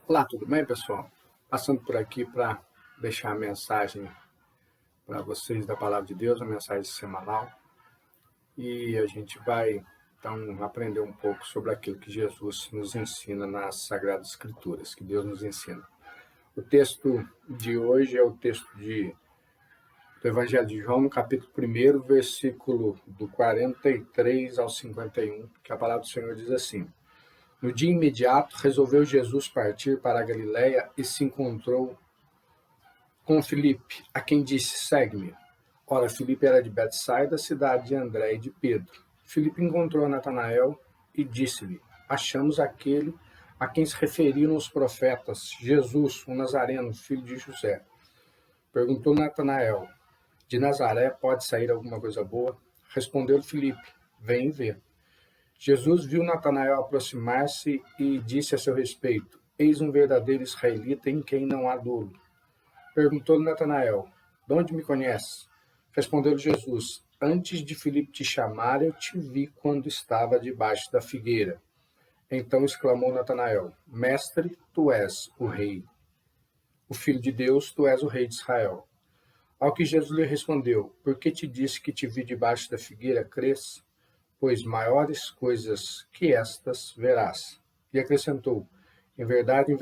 Olá, tudo bem, pessoal? Passando por aqui para deixar a mensagem para vocês da Palavra de Deus, a mensagem semanal. E a gente vai, então, aprender um pouco sobre aquilo que Jesus nos ensina nas Sagradas Escrituras, que Deus nos ensina. O texto de hoje é o texto do Evangelho de João, no capítulo 1, versículo do 43 ao 51, que a Palavra do Senhor diz assim: No dia imediato, resolveu Jesus partir para a Galiléia e se encontrou com Filipe, a quem disse: Segue-me. Ora, Filipe era de Betsaida, cidade de André e de Pedro. Filipe encontrou Natanael e disse-lhe: Achamos aquele a quem se referiram os profetas, Jesus, o Nazareno, filho de José. Perguntou Natanael: De Nazaré pode sair alguma coisa boa? Respondeu-lhe Filipe: Vem e vê. Jesus viu Natanael aproximar-se e disse a seu respeito: Eis um verdadeiro israelita em quem não há dolo. Perguntou-lhe Natanael: De onde me conheces? Respondeu-lhe Jesus: Antes de Filipe te chamar, eu te vi quando estava debaixo da figueira. Então exclamou Natanael: Mestre, tu és o rei, o Filho de Deus, tu és o rei de Israel. Ao que Jesus lhe respondeu: Por que te disse que te vi debaixo da figueira, crês? Pois maiores coisas que estas verás. E acrescentou: em verdade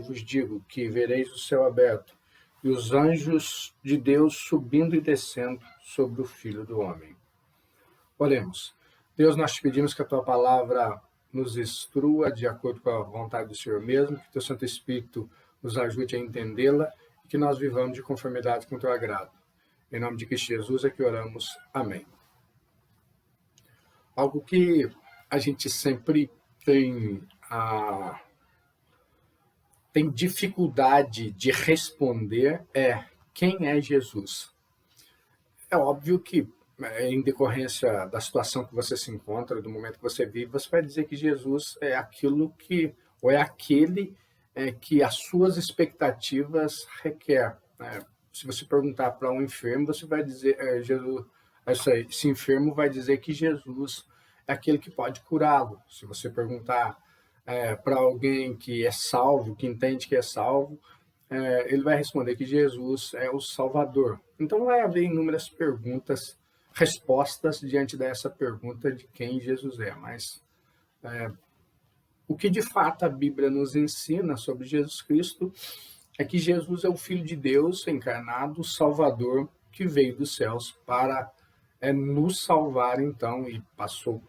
vos digo que vereis o céu aberto e os anjos de Deus subindo e descendo sobre o Filho do Homem. Oremos. Deus, nós te pedimos que a tua palavra nos instrua de acordo com a vontade do Senhor mesmo, que teu Santo Espírito nos ajude a entendê-la e que nós vivamos de conformidade com o teu agrado. Em nome de Cristo Jesus é que oramos. Amém. Algo que a gente sempre tem dificuldade de responder é: quem é Jesus? É óbvio que, em decorrência da situação que você se encontra, do momento que você vive, você vai dizer que Jesus é aquilo que, ou é aquele que as suas expectativas requer. Se você perguntar para um enfermo, você vai dizer, Jesus, esse enfermo vai dizer que Jesus é aquele que pode curá-lo. Se você perguntar para alguém que é salvo, que entende que é salvo, ele vai responder que Jesus é o Salvador. Então vai haver inúmeras perguntas, respostas diante dessa pergunta de quem Jesus é. Mas o que de fato a Bíblia nos ensina sobre Jesus Cristo é que Jesus é o Filho de Deus encarnado, o Salvador, que veio dos céus para nos salvar, então, e passou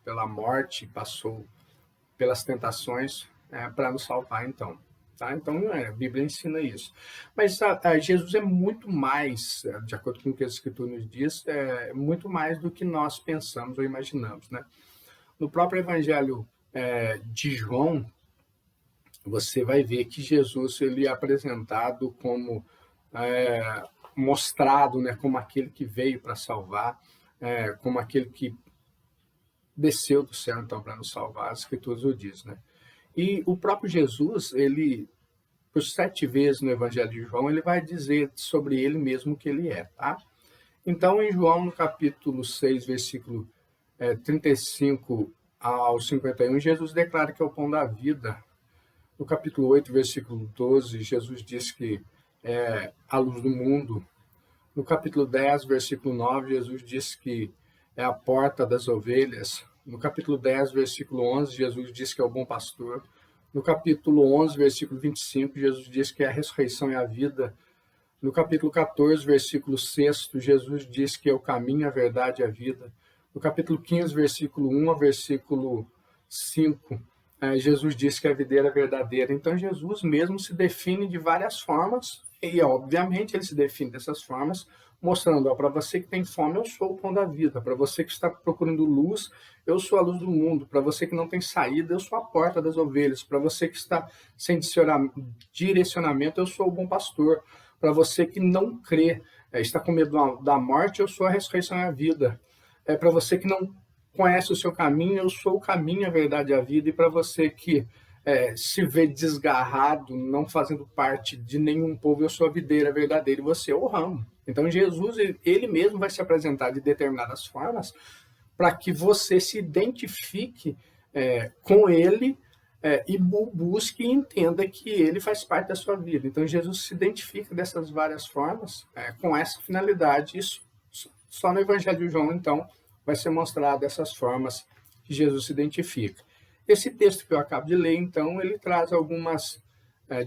pela morte, passou pelas tentações para nos salvar, então. Tá? Então, a Bíblia ensina isso. Mas Jesus é muito mais, de acordo com o que a Escritura nos diz, muito mais do que nós pensamos ou imaginamos. Né? No próprio Evangelho de João, você vai ver que Jesus ele é apresentado como mostrado, né, como aquele que veio para salvar, como aquele que desceu do céu então para nos salvar. As Escrituras o diz, né? E o próprio Jesus, ele por 7 vezes no Evangelho de João, ele vai dizer sobre ele mesmo que ele é, tá? Então, em João, no capítulo 6, versículo 35 ao 51, Jesus declara que é o pão da vida. No capítulo 8, versículo 12, Jesus diz que é a luz do mundo. No capítulo 10, versículo 9, Jesus diz que é a porta das ovelhas. No capítulo 10, versículo 11, Jesus diz que é o bom pastor. No capítulo 11, versículo 25, Jesus diz que é a ressurreição e a vida. No capítulo 14, versículo 6, Jesus diz que é o caminho, a verdade e a vida. No capítulo 15, versículo 1 ao versículo 5, Jesus diz que é a videira verdadeira. Então, Jesus mesmo se define de várias formas, e obviamente ele se define dessas formas, mostrando, para você que tem fome, eu sou o pão da vida. Para você que está procurando luz, eu sou a luz do mundo. Para você que não tem saída, eu sou a porta das ovelhas. Para você que está sem direcionamento, eu sou o bom pastor. Para você que não crê, está com medo da morte, eu sou a ressurreição e a vida. Para você que não conhece o seu caminho, eu sou o caminho, a verdade e a vida. E para você que se vê desgarrado, não fazendo parte de nenhum povo, eu sou a videira verdadeira e você é o ramo. Então Jesus, ele mesmo vai se apresentar de determinadas formas para que você se identifique com ele e busque e entenda que ele faz parte da sua vida. Então, Jesus se identifica dessas várias formas, com essa finalidade. Isso só no Evangelho de João, então, vai ser mostrado essas formas que Jesus se identifica. Esse texto que eu acabo de ler, então, ele traz alguns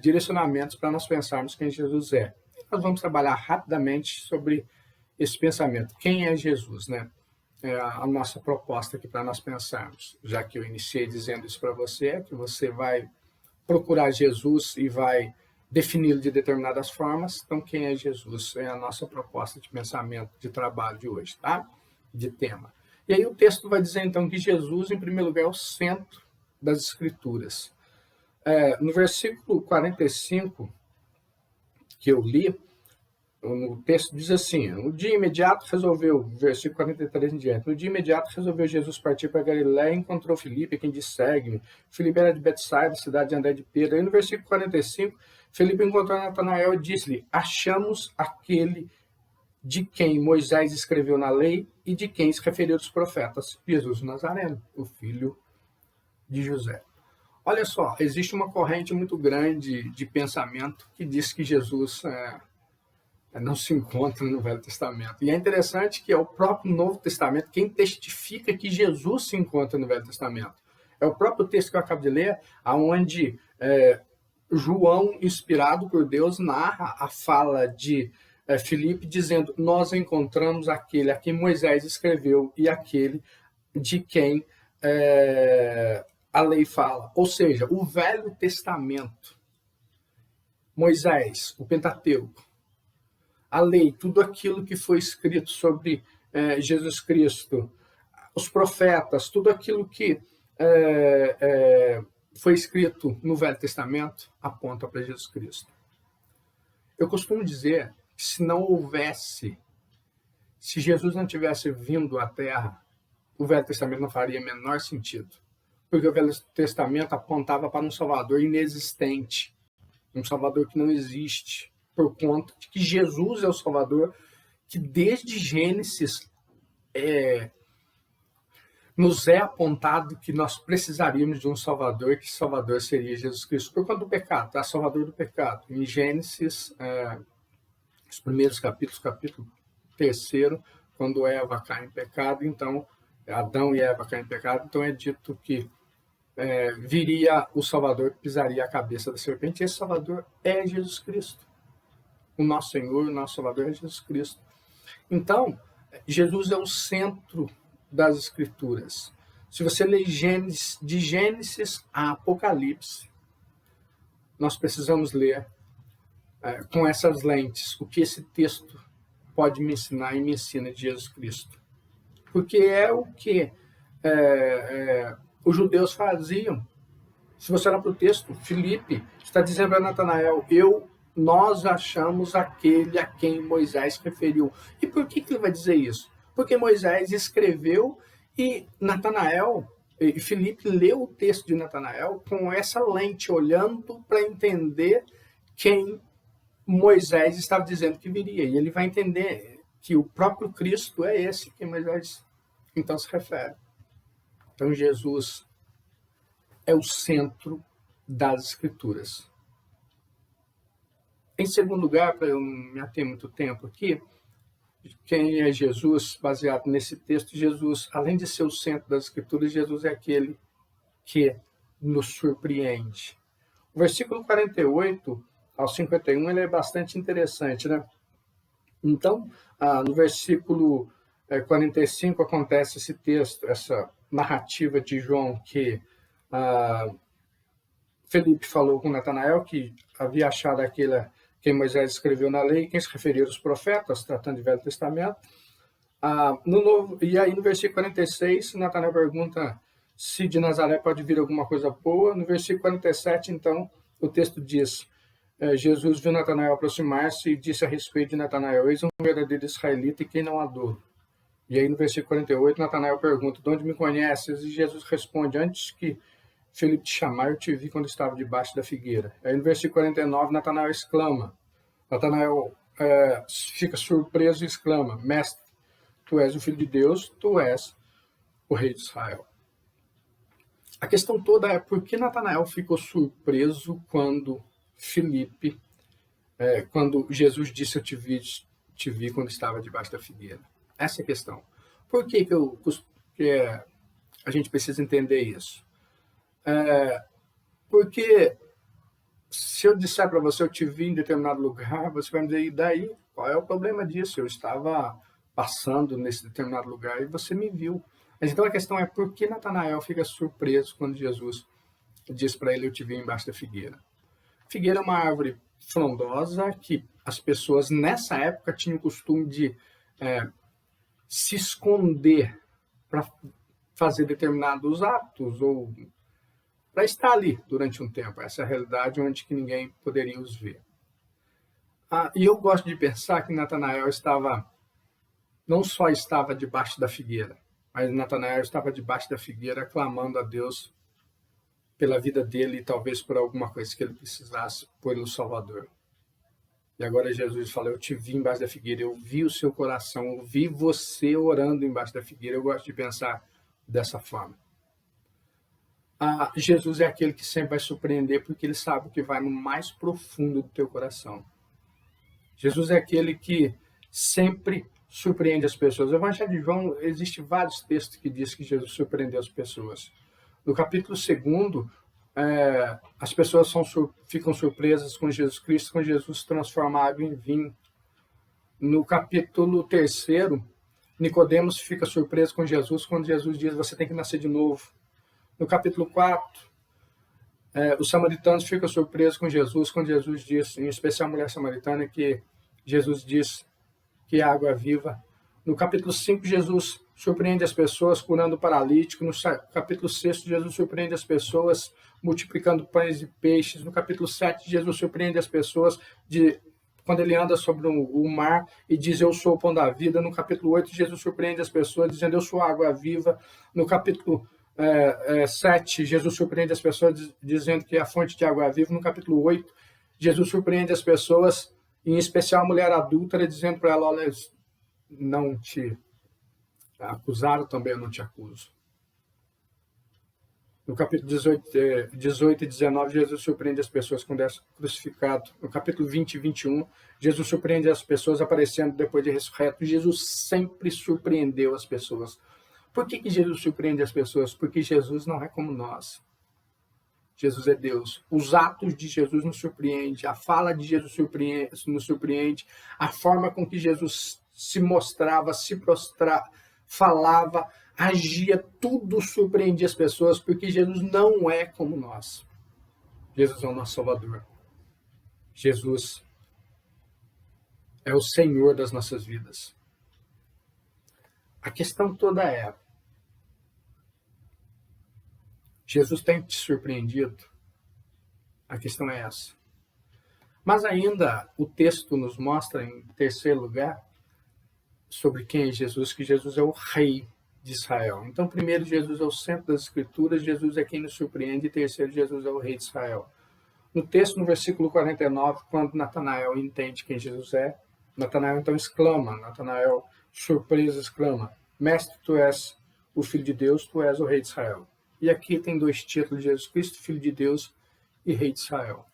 direcionamentos para nós pensarmos quem Jesus é. Nós vamos trabalhar rapidamente sobre esse pensamento. Quem é Jesus, né? É a nossa proposta aqui para nós pensarmos. Já que eu iniciei dizendo isso para você, que você vai procurar Jesus e vai defini-lo de determinadas formas. Então, quem é Jesus? É a nossa proposta de pensamento, de trabalho de hoje, tá? De tema. E aí o texto vai dizer, então, que Jesus, em primeiro lugar, é o centro das Escrituras. No versículo 45, que eu li, o texto diz assim: no dia imediato resolveu, versículo 43 em diante, no dia imediato resolveu Jesus partir para Galiléia e encontrou Filipe, quem disse, segue-me. Filipe era de Betsaida, cidade de André de Pedro. Aí no versículo 45, Filipe encontrou Natanael e disse-lhe, achamos aquele de quem Moisés escreveu na lei e de quem se referiram os profetas, Jesus Nazareno, o filho de José. Olha só, existe uma corrente muito grande de pensamento que diz que Jesus não se encontra no Velho Testamento. E é interessante que é o próprio Novo Testamento quem testifica que Jesus se encontra no Velho Testamento. É o próprio texto que eu acabo de ler, onde João, inspirado por Deus, narra a fala de Filipe, dizendo, nós encontramos aquele a quem Moisés escreveu e aquele de quem a lei fala. Ou seja, o Velho Testamento, Moisés, o Pentateuco, a lei, tudo aquilo que foi escrito sobre Jesus Cristo, os profetas, tudo aquilo que foi escrito no Velho Testamento aponta para Jesus Cristo. Eu costumo dizer que se Jesus não tivesse vindo à Terra, o Velho Testamento não faria menor sentido. Porque o Velho Testamento apontava para um Salvador inexistente, um Salvador que não existe, por conta de que Jesus é o Salvador, que desde Gênesis nos é apontado que nós precisaríamos de um Salvador, que Salvador seria Jesus Cristo, por conta do pecado, tá? Salvador do pecado. Em Gênesis, os primeiros capítulos, capítulo 3, quando Eva cai em pecado, então, Adão e Eva caem em pecado, então é dito que viria o Salvador que pisaria a cabeça da serpente, e esse Salvador é Jesus Cristo. O nosso Senhor, o nosso Salvador é Jesus Cristo. Então, Jesus é o centro das Escrituras. Se você ler de Gênesis a Apocalipse, nós precisamos ler com essas lentes o que esse texto pode me ensinar e me ensina de Jesus Cristo. Porque é o que os judeus faziam. Se você olhar para o texto, Filipe está dizendo a Natanael, nós achamos aquele a quem Moisés referiu. E por que ele vai dizer isso? Porque Moisés escreveu e Natanael, e Filipe leu o texto de Natanael com essa lente, olhando para entender quem Moisés estava dizendo que viria. E ele vai entender que o próprio Cristo é esse que Moisés então se refere. Então Jesus é o centro das Escrituras. Em segundo lugar, para eu não me ater muito tempo aqui, quem é Jesus, baseado nesse texto, Jesus, além de ser o centro das Escrituras, Jesus é aquele que nos surpreende. O versículo 48 ao 51 ele é bastante interessante, né? Então, no versículo 45 acontece esse texto, essa narrativa de João que Felipe falou com Natanael que havia achado aquele quem Moisés escreveu na lei, quem se referiu aos profetas, tratando de Velho Testamento. E aí no versículo 46, Natanael pergunta se de Nazaré pode vir alguma coisa boa. No versículo 47, então, o texto diz, Jesus viu Natanael aproximar-se e disse a respeito de Natanael, eis um verdadeiro israelita e quem não adora. E aí no versículo 48, Natanael pergunta, de onde me conheces? E Jesus responde, antes que Felipe te chamar, eu te vi quando estava debaixo da figueira. Aí no versículo 49, Natanael exclama. Natanael fica surpreso e exclama, mestre, tu és o Filho de Deus, tu és o Rei de Israel. A questão toda é por que Natanael ficou surpreso quando quando Jesus disse eu te vi quando estava debaixo da figueira. Essa é a questão. Por que, a gente precisa entender isso? Porque se eu disser para você eu te vi em determinado lugar, você vai me dizer, e daí? Qual é o problema disso? Eu estava passando nesse determinado lugar e você me viu. Mas então a questão é por que Natanael fica surpreso quando Jesus diz para ele, eu te vi embaixo da figueira. Figueira é uma árvore frondosa que as pessoas nessa época tinham o costume de se esconder para fazer determinados atos ou para estar ali durante um tempo. Essa é a realidade onde que ninguém poderia os ver. E eu gosto de pensar que Natanael não só estava debaixo da figueira, mas Natanael estava debaixo da figueira clamando a Deus pela vida dele e talvez por alguma coisa que ele precisasse pelo Salvador. E agora Jesus fala, eu te vi embaixo da figueira, eu vi o seu coração, eu vi você orando embaixo da figueira. Eu gosto de pensar dessa forma. Jesus é aquele que sempre vai surpreender, porque ele sabe o que vai no mais profundo do teu coração. Jesus é aquele que sempre surpreende as pessoas. No Evangelho de João, existem vários textos que dizem que Jesus surpreendeu as pessoas. No capítulo 2, as pessoas ficam surpresas com Jesus Cristo, quando Jesus transforma a água em vinho. No capítulo 3, Nicodemos fica surpreso com Jesus, quando Jesus diz, você tem que nascer de novo. No capítulo 4, os samaritanos ficam surpresos com Jesus, quando Jesus diz, em especial a mulher samaritana, que Jesus diz que a água é viva. No capítulo 5, Jesus surpreende as pessoas curando o paralítico. No capítulo 6, Jesus surpreende as pessoas multiplicando pães e peixes. No capítulo 7, Jesus surpreende as pessoas quando ele anda sobre o mar e diz, eu sou o pão da vida. No capítulo 8, Jesus surpreende as pessoas dizendo, eu sou a água viva. No capítulo 7, Jesus surpreende as pessoas dizendo que é a fonte de água viva. No capítulo 8, Jesus surpreende as pessoas, em especial a mulher adúltera, dizendo para ela, olha, não te acusaram, também eu não te acuso. No capítulo 18 e 19, Jesus surpreende as pessoas quando é crucificado. No capítulo 20 e 21, Jesus surpreende as pessoas aparecendo depois de ressurreto. Jesus sempre surpreendeu as pessoas. Por que Jesus surpreende as pessoas? Porque Jesus não é como nós. Jesus é Deus. Os atos de Jesus nos surpreendem, a fala de Jesus nos surpreende, a forma com que Jesus se mostrava, se prostrava, falava, agia, tudo surpreendia as pessoas, porque Jesus não é como nós. Jesus é o nosso Salvador. Jesus é o Senhor das nossas vidas. A questão toda é, Jesus tem te surpreendido? A questão é essa. Mas ainda o texto nos mostra, em terceiro lugar, sobre quem é Jesus, que Jesus é o Rei de Israel. Então, primeiro, Jesus é o centro das Escrituras, Jesus é quem nos surpreende, e terceiro, Jesus é o Rei de Israel. No texto, no versículo 49, quando Natanael entende quem Jesus é, Natanael então exclama, Natanael, surpreso, exclama, Mestre, tu és o Filho de Deus, tu és o Rei de Israel. E aqui tem dois títulos de Jesus Cristo, Filho de Deus e Rei de Israel.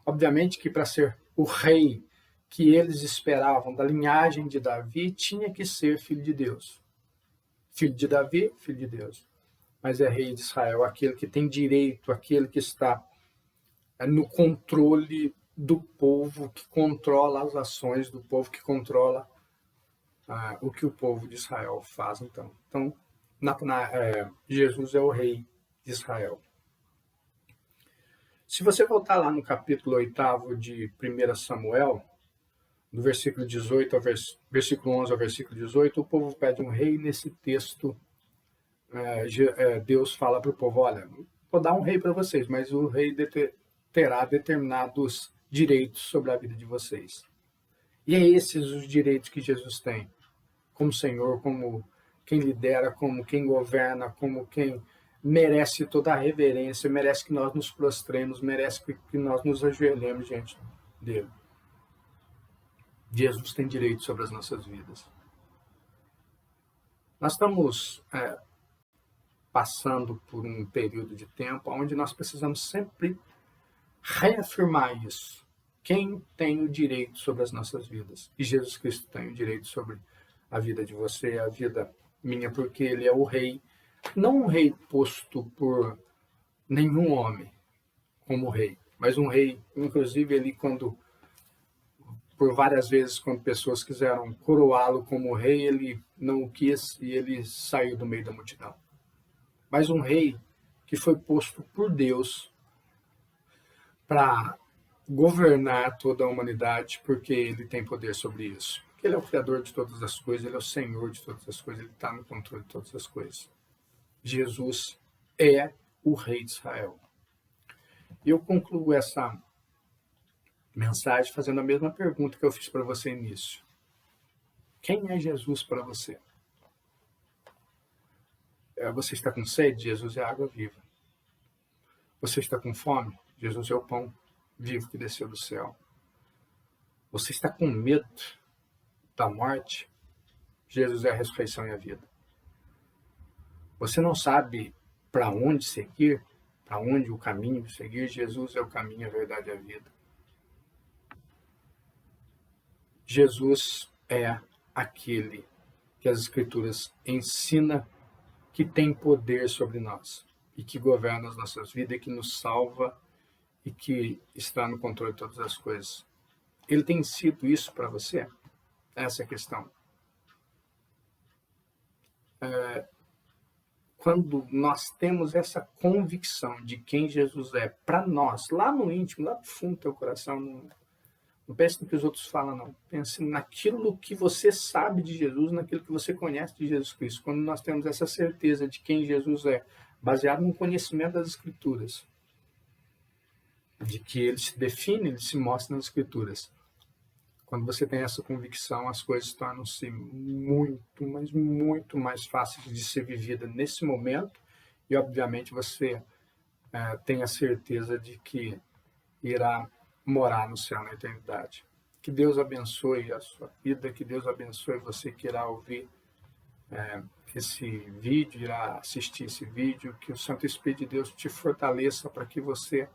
Obviamente que para ser o rei que eles esperavam da linhagem de Davi, tinha que ser filho de Deus. Filho de Davi, filho de Deus. Mas é rei de Israel, aquele que tem direito, aquele que está no controle do povo, que controla as ações do povo, que controla o que o povo de Israel faz. Então Jesus é o rei de Israel. Se você voltar lá no capítulo 8 de 1 Samuel, do versículo 18 ao versículo 11 ao versículo 18, o povo pede um rei. Nesse texto, Deus fala para o povo, olha, vou dar um rei para vocês, mas o rei terá determinados direitos sobre a vida de vocês. E é esses os direitos que Jesus tem, como Senhor, como quem lidera, como quem governa, como quem merece toda a reverência, merece que nós nos prostremos, merece que nós nos ajoelhemos diante dele. Jesus tem direito sobre as nossas vidas. Nós estamos passando por um período de tempo onde nós precisamos sempre reafirmar isso. Quem tem o direito sobre as nossas vidas? E Jesus Cristo tem o direito sobre a vida de você, a vida minha, porque Ele é o rei. Não um rei posto por nenhum homem como rei, mas um rei, inclusive ele por várias vezes, quando pessoas quiseram coroá-lo como rei, ele não o quis e ele saiu do meio da multidão. Mas um rei que foi posto por Deus para governar toda a humanidade, porque ele tem poder sobre isso. Porque ele é o Criador de todas as coisas, ele é o Senhor de todas as coisas, ele está no controle de todas as coisas. Jesus é o Rei de Israel. E eu concluo essa mensagem fazendo a mesma pergunta que eu fiz para você no início. Quem é Jesus para você? Você está com sede? Jesus é a água viva. Você está com fome? Jesus é o pão vivo que desceu do céu. Você está com medo da morte? Jesus é a ressurreição e a vida. Você não sabe para onde seguir, para onde o caminho seguir? Jesus é o caminho, a verdade e a vida. Jesus é aquele que as Escrituras ensina que tem poder sobre nós e que governa as nossas vidas, e que nos salva e que está no controle de todas as coisas. Ele tem sido isso para você? Essa é a questão. Quando nós temos essa convicção de quem Jesus é para nós, lá no íntimo, lá no fundo do teu coração, não pense no que os outros falam, não. Pense naquilo que você sabe de Jesus, naquilo que você conhece de Jesus Cristo. Quando nós temos essa certeza de quem Jesus é, baseado no conhecimento das Escrituras, de que ele se define, ele se mostra nas Escrituras. Quando você tem essa convicção, as coisas tornam-se muito, mas muito mais fáceis de ser vivida nesse momento e, obviamente, você tem a certeza de que irá morar no céu na eternidade. Que Deus abençoe a sua vida, que Deus abençoe você que irá ouvir esse vídeo, irá assistir esse vídeo, que o Santo Espírito de Deus te fortaleça para que você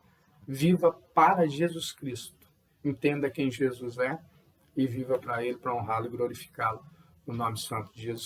viva para Jesus Cristo. Entenda quem Jesus é e viva para Ele, para honrá-lo e glorificá-lo no nome santo de Jesus Cristo.